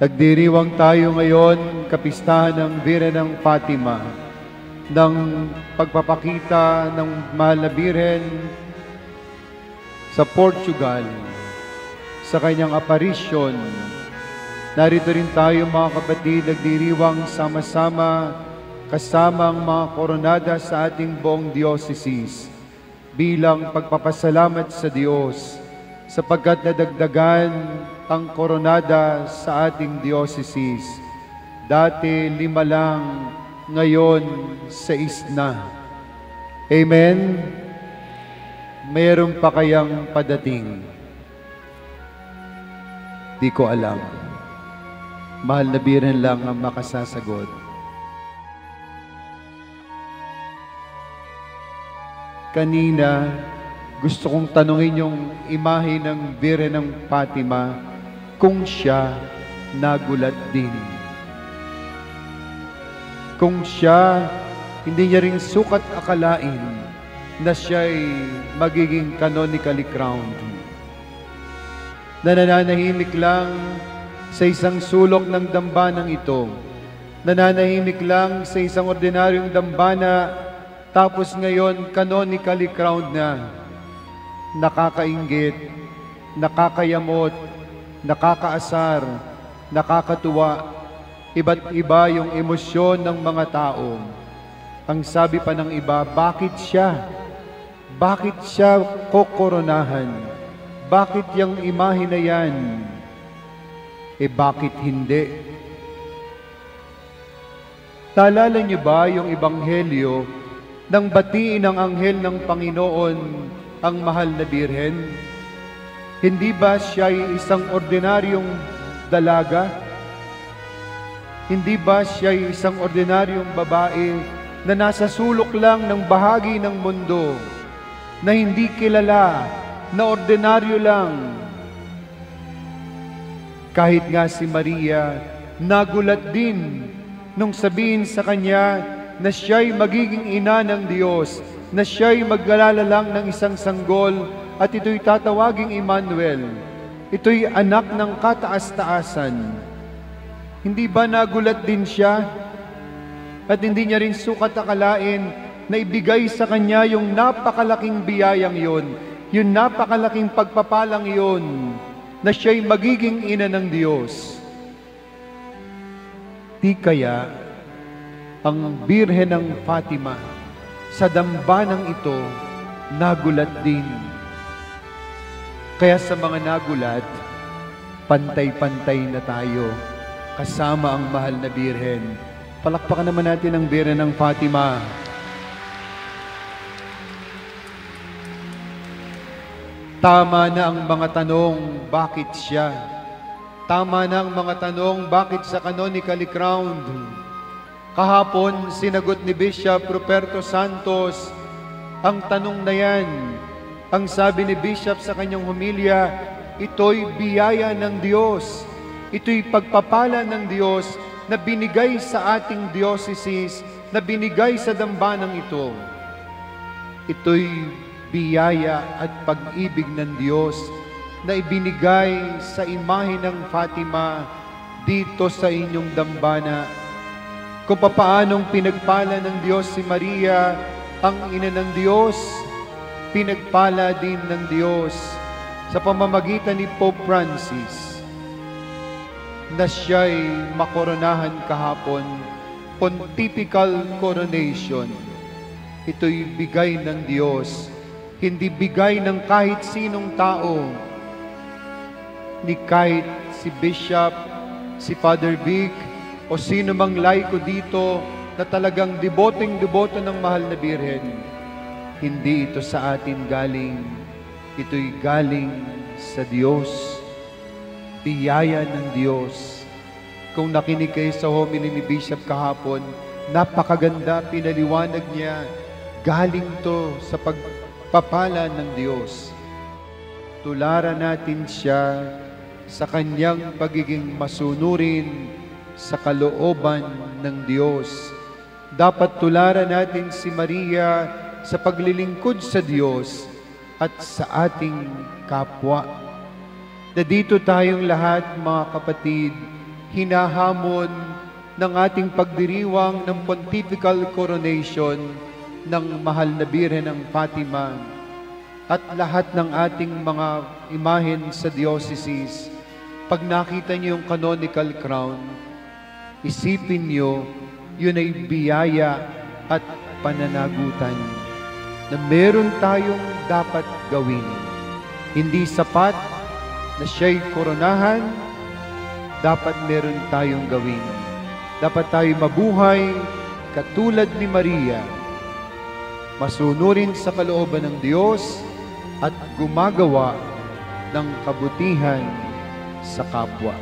Nagdiriwang tayo ngayon, kapistahan ng Birhen ng Fatima, ng pagpapakita ng mahal na Birhen sa Portugal, sa kanyang aparisyon. Narito rin tayo mga kapatid, nagdiriwang sama-sama kasama ang mga koronada sa ating buong diocese bilang pagpapasalamat sa Diyos sapagkat nadagdagan ang koronada sa ating diocese. Dati 5 lang, ngayon 6 na. Amen? Mayroon pa kayang padating? Di ko alam. Mahal na Birhen lang ang makasasagot. Kanina, gusto kong tanungin yung imahe ng Birhen ng Fatima kung siya nagulat din. Kung siya, hindi niya rin sukat akalain na siya'y magiging canonically crowned. Nananahimik lang sa isang sulok ng dambanang ito. Nananahimik lang sa isang ordinaryong dambana, tapos ngayon canonically crowned na. Nakakainggit, nakakayamot, nakakaasar, nakakatuwa. Iba't iba yung emosyon ng mga tao. Ang sabi pa ng iba, bakit siya? Bakit siya kokoronahan? Bakit yung imahe na yan? Bakit hindi? Naalala niyo ba yung ebanghelyo nang batiin ng anghel ng Panginoon ang mahal na Birhen? Hindi ba siya ay isang ordinaryong dalaga? Hindi ba siya ay isang ordinaryong babae na nasa sulok lang ng bahagi ng mundo, na hindi kilala, na ordinaryo lang? Kahit nga si Maria, nagulat din nung sabihin sa kanya na siya'y magiging ina ng Diyos, na siya'y maglalala lang ng isang sanggol at ito'y tatawaging Emmanuel. Ito'y anak ng kataas-taasan. Hindi ba nagulat din siya? At hindi niya rin sukat akalain na ibigay sa kanya yung napakalaking biyayang yon, yung napakalaking pagpapalang yon, na siya'y magiging ina ng Diyos. Di kaya ang Birhen ng Fatima sa dambanang ito nagulat din. Kaya sa mga nagulat, pantay-pantay na tayo kasama ang mahal na Birhen. Palakpakan naman natin ang Birhen ng Fatima. Tama na ang mga tanong, bakit siya? Tama na ang mga tanong, bakit sa canonically crowned? Kahapon, sinagot ni Bishop Ruperto Santos ang tanong na yan. Ang sabi ni Bishop sa kanyang homilya, ito'y biyaya ng Diyos. Ito'y pagpapala ng Diyos na binigay sa ating diocese, na binigay sa dambanang ito. Ito'y biyaya at pag-ibig ng Diyos na ibinigay sa imahe ng Fatima dito sa inyong dambana. Kung papaanong pinagpala ng Diyos si Maria, ang ina ng Diyos, pinagpala din ng Diyos sa pamamagitan ni Pope Francis na siya'y makoronahan kahapon, pontifical coronation. Ito'y bigay ng Diyos, hindi bigay ng kahit sinong tao, ni kahit si Bishop, si Father Vic, o sino mang laiko dito na talagang deboteng-deboto ng mahal na Birhen. Hindi ito sa atin galing, ito'y galing sa Diyos. Biyaya ng Diyos. Kung nakinig kayo sa homily ni Bishop kahapon, napakaganda, pinaliwanag niya, galing to sa pagpapala ng Diyos. Tularan natin siya sa kanyang pagiging masunurin sa kalooban ng Diyos. Dapat tularan natin si Maria sa paglilingkod sa Diyos at sa ating kapwa. Na dito tayong lahat, mga kapatid, hinahamon ng ating pagdiriwang ng pontifical coronation ng mahal na Birhen ng Fatima at lahat ng ating mga imahen sa diocese, pag nakita niyo yung canonical crown, isipin niyo, yun ay biyaya at pananagutan na meron tayong dapat gawin. Hindi sapat na siya'y koronahan, dapat meron tayong gawin. Dapat tayo mabuhay katulad ni Maria, masunurin sa kalooban ng Diyos at gumagawa ng kabutihan sa kapwa.